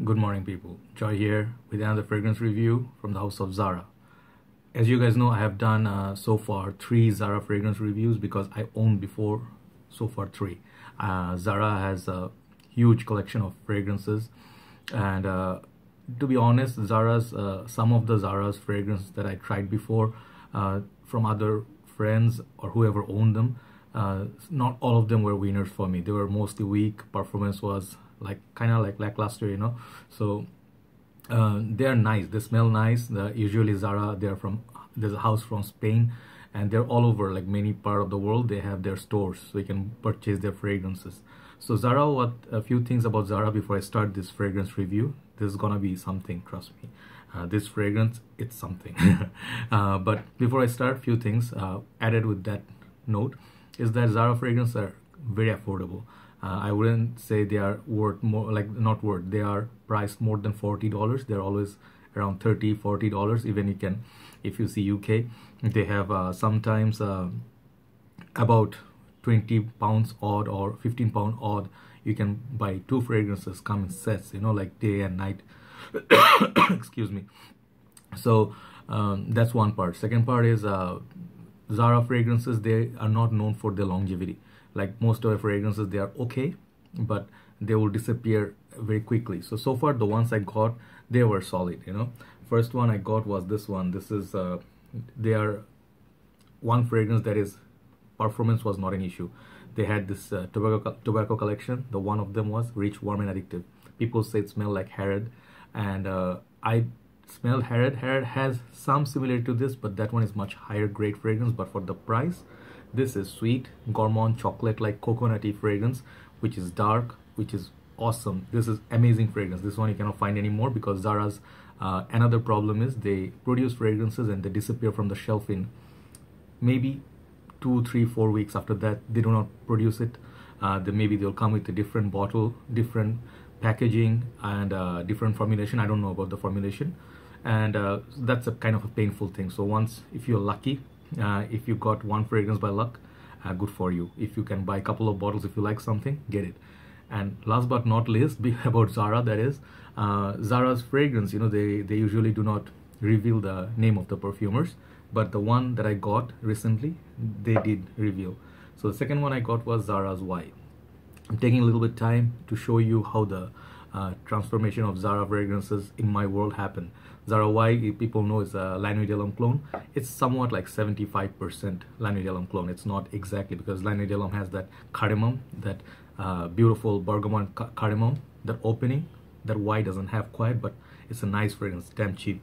Good morning, people. Joy here with another fragrance review from the house of Zara. As you guys know, I have done so far 3 Zara fragrance reviews because I owned before so far 3. Zara has a huge collection of fragrances, and to be honest, Zara's some of the Zara's fragrances that I tried before from other friends or whoever owned them, not all of them were winners for me. They were mostly weak. Performance was kind of like lackluster, you know. So they're nice, they smell nice. Usually Zara, there's a house from Spain, and they're all over, like many part of the world. They have their stores, so you can purchase their fragrances. So Zara, a few things about Zara before I start this fragrance review. This is gonna be something, trust me. This fragrance, it's something. But before I start, few things added with that note is that Zara fragrances are very affordable. I wouldn't say they are worth more, not worth, they are priced more than $40. They're always around $30-40. Even you can, if you see UK, they have sometimes about 20 pounds odd or 15 pound odd. You can buy 2 fragrances, come in sets, you know, like day and night. Excuse me. So that's one part. Second part is Zara fragrances, they are not known for their longevity. Like most of the fragrances, they are okay, but they will disappear very quickly. So far the ones I got, they were solid, you know. First one I got was this one. This is they are one fragrance that is performance was not an issue. They had this tobacco collection. The one of them was rich, warm, and addictive. People say it smelled like Harrod, and I smelled Harrod. Harrod has some similarity to this, but that one is much higher grade fragrance. But for the price, this is sweet, gourmand, chocolate-like coconutty fragrance, which is dark, which is awesome. This is amazing fragrance. This one you cannot find anymore because Zara's another problem is they produce fragrances and they disappear from the shelf in maybe 2, 3, 4 weeks. After that, they do not produce it. Maybe they'll come with a different bottle, different packaging, and different formulation. I don't know about the formulation, and that's a kind of a painful thing. So once, if you're lucky, if you got one fragrance by luck, good for you. If you can buy a couple of bottles, if you like something, get it. And last but not least, about Zara, that is Zara's fragrance, you know, they usually do not reveal the name of the perfumers, but the one that I got recently, they did reveal. So the second one I got was Zara's Y. I'm taking a little bit time to show you how the transformation of Zara fragrances in my world happened. Zara Y, people know, is a La Nuit de l'Homme clone. It's somewhat like 75% La Nuit de l'Homme clone. It's not exactly, because La Nuit de l'Homme has that cardamom, that beautiful bergamot cardamom, that opening. That Y doesn't have quite, but it's a nice fragrance, damn cheap.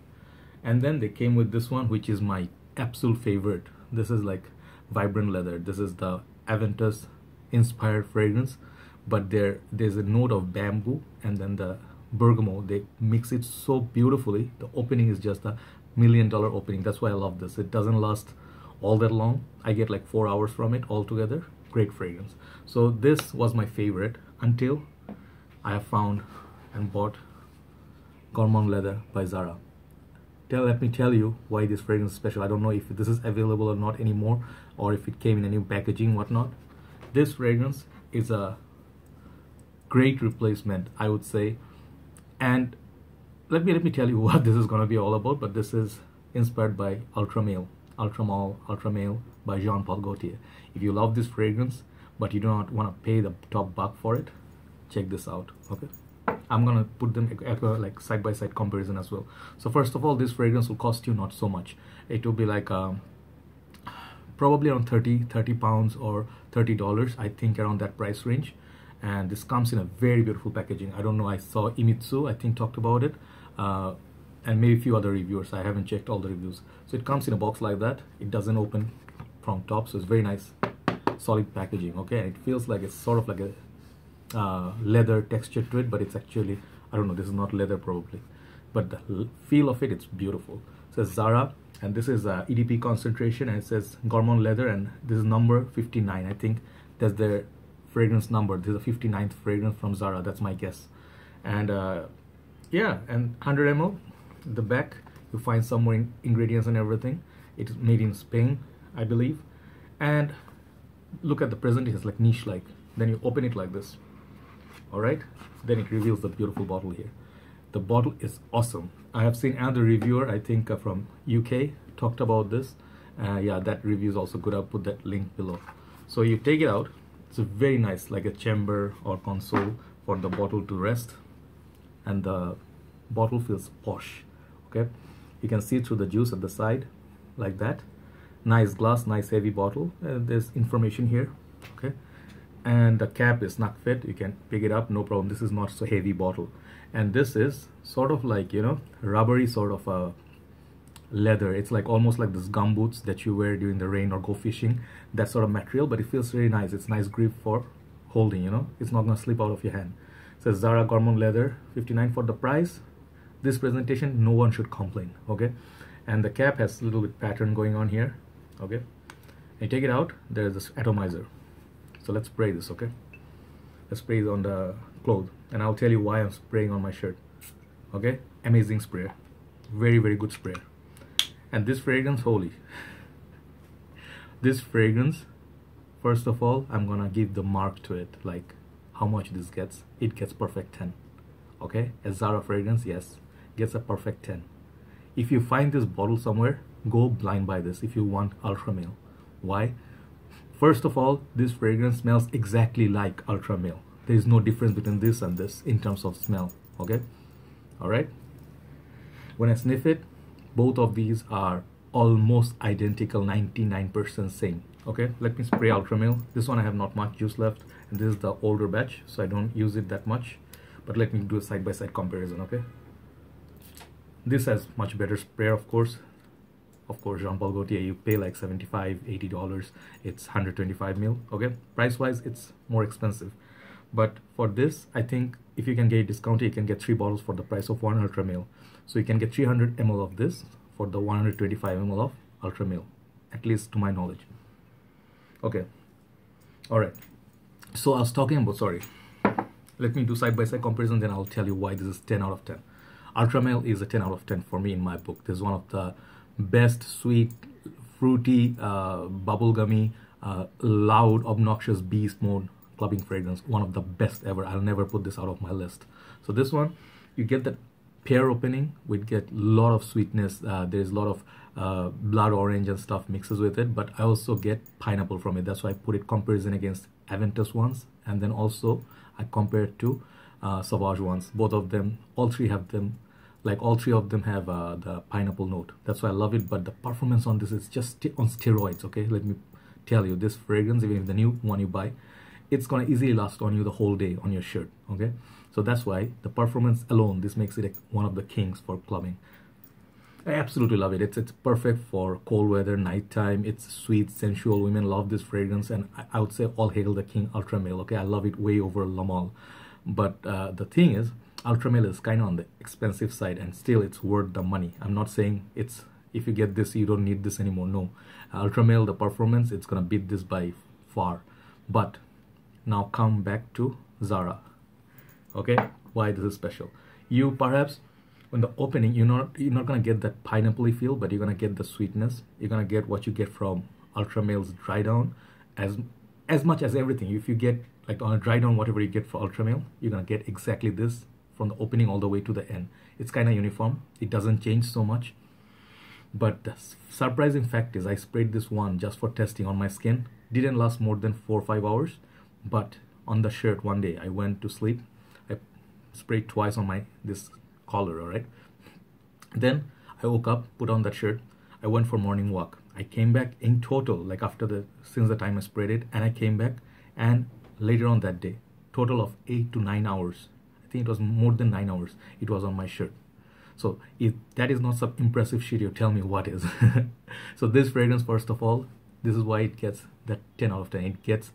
And then they came with this one, which is my absolute favorite. This is like vibrant leather. This is the Aventus inspired fragrance, but there's a note of bamboo, and then the bergamot, they mix it so beautifully. The opening is just a $1 million opening. That's why I love this. It doesn't last all that long. I get like 4 hours from it altogether. Great fragrance. So this was my favorite until I have found and bought Gourmand Leather by Zara. Let me tell you why this fragrance is special. I don't know if this is available or not anymore, or if it came in a new packaging, whatnot. This fragrance is a great replacement, I would say. And let me tell you what this is going to be all about. But this is inspired by Ultra Male by Jeap Paul Gaultiers. If you love this fragrance but you do not want to pay the top buck for it, check this out. Okay, I'm gonna put them at like side-by-side comparison as well. So first of all, this fragrance will cost you not so much. It will be like probably around 30 pounds or $30, I think, around that price range. And this comes in a very beautiful packaging. I don't know, I saw Imitsu, I think, talked about it, and maybe a few other reviewers. I haven't checked all the reviews. So it comes in a box like that. It doesn't open from top, so it's very nice, solid packaging. Okay, and it feels like it's sort of like a leather texture to it, but it's actually, I don't know, this is not leather probably, but the feel of it, it's beautiful. It says Zara, and this is EDP concentration, and it says Gourmand Leather, and this is number 59. I think that's their fragrance number. This is the 59th fragrance from Zara, that's my guess. And yeah, and 100 ml. The back, you find some more ingredients and everything. It is made in Spain, I believe. And look at the presentation, it's like niche like. Then you open it like this. All right, then it reveals the beautiful bottle here. The bottle is awesome. I have seen another reviewer, I think from UK, talked about this. Yeah, that review is also good. I'll put that link below. So you take it out. It's very nice, like a chamber or console for the bottle to rest, and the bottle feels posh. Okay, you can see through the juice at the side like that. Nice glass, nice heavy bottle. There's information here. Okay, and the cap is snug fit. You can pick it up, no problem. This is not so heavy bottle, and this is sort of like, you know, rubbery sort of a leather. It's like almost like this gumboots that you wear during the rain or go fishing, that sort of material, but it feels very nice. It's nice grip for holding, you know, it's not gonna slip out of your hand. It says Zara Gourmand leather, 59 for the price. This presentation, no one should complain. Okay, and the cap has a little bit pattern going on here. Okay, you take it out, there's this atomizer. So let's spray this. Okay, let's spray it on the clothes, and I'll tell you why I'm spraying on my shirt. Okay, amazing sprayer, very good sprayer. And this fragrance, holy, this fragrance, first of all, I'm gonna give the mark to it, like how much this gets. It gets perfect 10. Okay, a Zara fragrance, yes, gets a perfect 10. If you find this bottle somewhere, go blind buy this if you want Ultra Male. Why? First of all, this fragrance smells exactly like Ultra Male. There is no difference between this and this in terms of smell. Okay, all right. When I sniff it, both of these are almost identical, 99% same. Okay, let me spray Ultra Male. This one I have not much juice left, and this is the older batch, so I don't use it that much. But let me do a side-by-side comparison. Okay, this has much better sprayer, of course. Jeap Paul Gaultiers, you pay like $75–80. It's 125 ml. Okay, price-wise, it's more expensive. But for this, I think if you can get discounted, you can get 3 bottles for the price of 1 Ultra Male. So you can get 300 ml of this for the 125 ml of Ultra Male, at least to my knowledge. Okay, all right. So I was talking about, sorry. Let me do side-by-side comparison, then I'll tell you why this is 10 out of 10. Ultra Male is a 10 out of 10 for me in my book. This is one of the best sweet, fruity, bubblegummy, loud, obnoxious beast mode clubbing fragrance. One of the best ever. I'll never put this out of my list. So this one, you get that pear opening, we get a lot of sweetness. There's a lot of blood orange and stuff mixes with it, but I also get pineapple from it. That's why I put it comparison against Aventus ones, and then also I compare it to Sauvage ones. Both of them, all three have them, like all three of them have the pineapple note. That's why I love it. But the performance on this is just on steroids. Okay, let me tell you, this fragrance, even if the new one you buy, it's gonna easily last on you the whole day on your shirt. Okay, so that's why the performance alone, this makes it one of the kings for clubbing. I absolutely love it. It's perfect for cold weather, nighttime. It's sweet, sensual. Women love this fragrance, and I would say all hail the king, Ultra Male. Okay, I love it way over La Male. But the thing is, Ultra Male is kind of on the expensive side, and still it's worth the money. I'm not saying it's, if you get this, you don't need this anymore. No, Ultra Male, the performance, it's gonna beat this by far. But now come back to Zara. Okay, why this is special? You perhaps, when the opening, you're not gonna get that pineapple feel, but you're gonna get the sweetness. You're gonna get what you get from Ultra Male's dry down, as much as everything. If you get like on a dry down, whatever you get for Ultra Male, you're gonna get exactly this from the opening all the way to the end. It's kind of uniform. It doesn't change so much. But the surprising fact is, I sprayed this one just for testing on my skin. Didn't last more than 4 or 5 hours, but on the shirt one day, I went to sleep. I sprayed twice on this collar, all right? Then I woke up, put on that shirt. I went for morning walk. I came back in total, like since the time I sprayed it, and I came back, and later on that day, total of 8 to 9 hours. I think it was more than 9 hours. It was on my shirt. So if that is not some impressive shit, you tell me what is. So this fragrance, first of all, this is why it gets that 10 out of 10. It gets,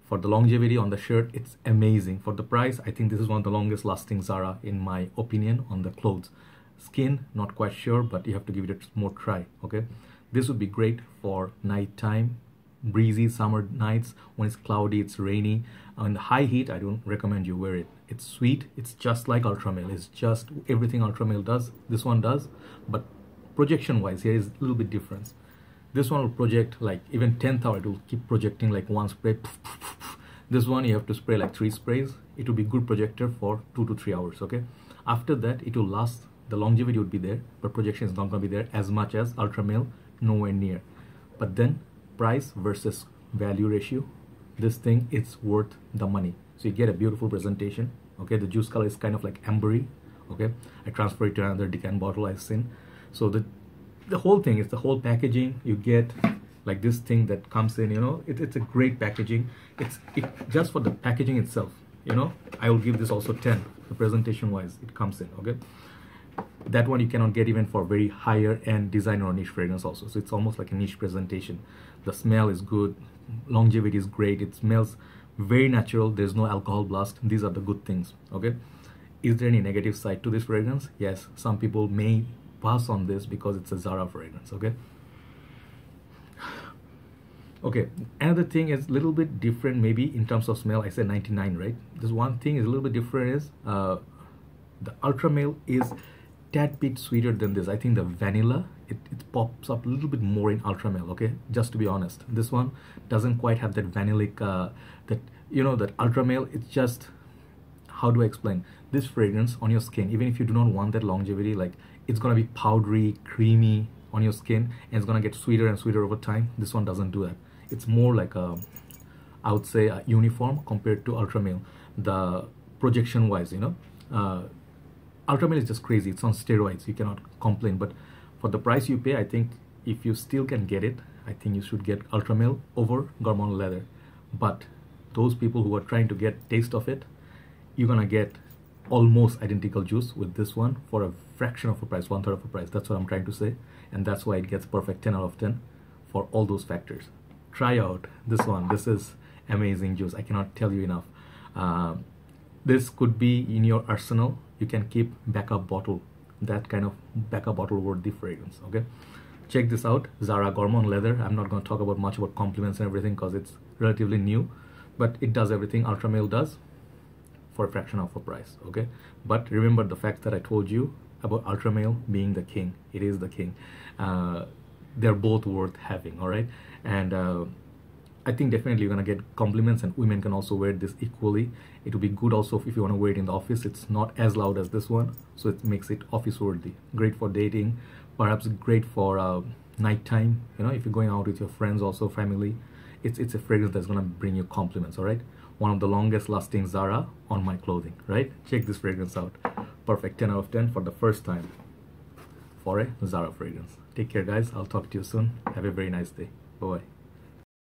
for the longevity on the shirt, it's amazing. For the price, I think this is one of the longest lasting Zara, in my opinion, on the clothes. Skin, not quite sure, but you have to give it a more try. Okay, this would be great for nighttime, breezy summer nights when it's cloudy, it's rainy. On the high heat, I don't recommend you wear it. It's sweet. It's just like Ultra Male. It's just everything Ultra Male does. This one does, but projection wise, here is a little bit difference. This one will project like even 10th hour, it will keep projecting like one spray. This one you have to spray like 3 sprays. It will be good projector for 2 to 3 hours. Okay, After that, it will last, the longevity would be there, but projection is not going to be there as much as Ultra Male, nowhere near. But then price versus value ratio, this thing, it's worth the money. So you get a beautiful presentation. Okay, the juice color is kind of like ambery. Okay, I transfer it to another decant bottle I've seen. So the whole thing is the whole packaging. You get like this thing that comes in, you know, it's a great packaging. It just for the packaging itself, you know, I will give this also 10. The presentation wise, it comes in. Okay, that one you cannot get even for very higher end designer or niche fragrance also. So it's almost like a niche presentation. The smell is good, longevity is great, it smells very natural, there's no alcohol blast. These are the good things. Okay, is there any negative side to this fragrance? Yes, some people may pass on this because it's a Zara fragrance. Okay, another thing is a little bit different maybe in terms of smell. I said 99, right? This one thing is a little bit different is the Ultra Male is tad bit sweeter than this. I think the vanilla, it pops up a little bit more in Ultra Male. Okay, just to be honest, this one doesn't quite have that vanillic that, you know, that Ultra Male. It's just, how do I explain this fragrance on your skin? Even if you do not want that longevity, like it's gonna be powdery, creamy on your skin, and it's gonna get sweeter and sweeter over time. This one doesn't do that. It's more like a, I would say, a uniform compared to Ultra Male. The projection wise, you know, Ultra Male is just crazy. It's on steroids. You cannot complain. But for the price you pay, I think if you still can get it, I think you should get Ultra Male over Gourmand leather. But those people who are trying to get taste of it, you're gonna get almost identical juice with this one for a fraction of a price, 1/3 of a price. That's what I'm trying to say, and that's why it gets perfect 10 out of 10 for all those factors. Try out this one. This is amazing juice. I cannot tell you enough. This could be in your arsenal. You can keep backup bottle, that kind of backup bottle worthy fragrance. Okay, check this out, Zara Gourmand leather. I'm not going to talk about much about compliments and everything because it's relatively new, but it does everything Ultra Male does for a fraction of a price. Okay, but remember the fact that I told you about Ultra Male being the king. It is the king. They're both worth having. All right, and I think definitely you're gonna get compliments, and women can also wear this equally. It will be good also if you want to wear it in the office. It's not as loud as this one, so it makes it office worthy. Great for dating, perhaps great for nighttime, you know, if you're going out with your friends, also family. It's a fragrance that's gonna bring you compliments. All right, one of the longest lasting Zara on my clothing. Right, check this fragrance out. Perfect 10 out of 10 for the first time for a Zara fragrance. Take care guys, I'll talk to you soon. Have a very nice day. Bye bye.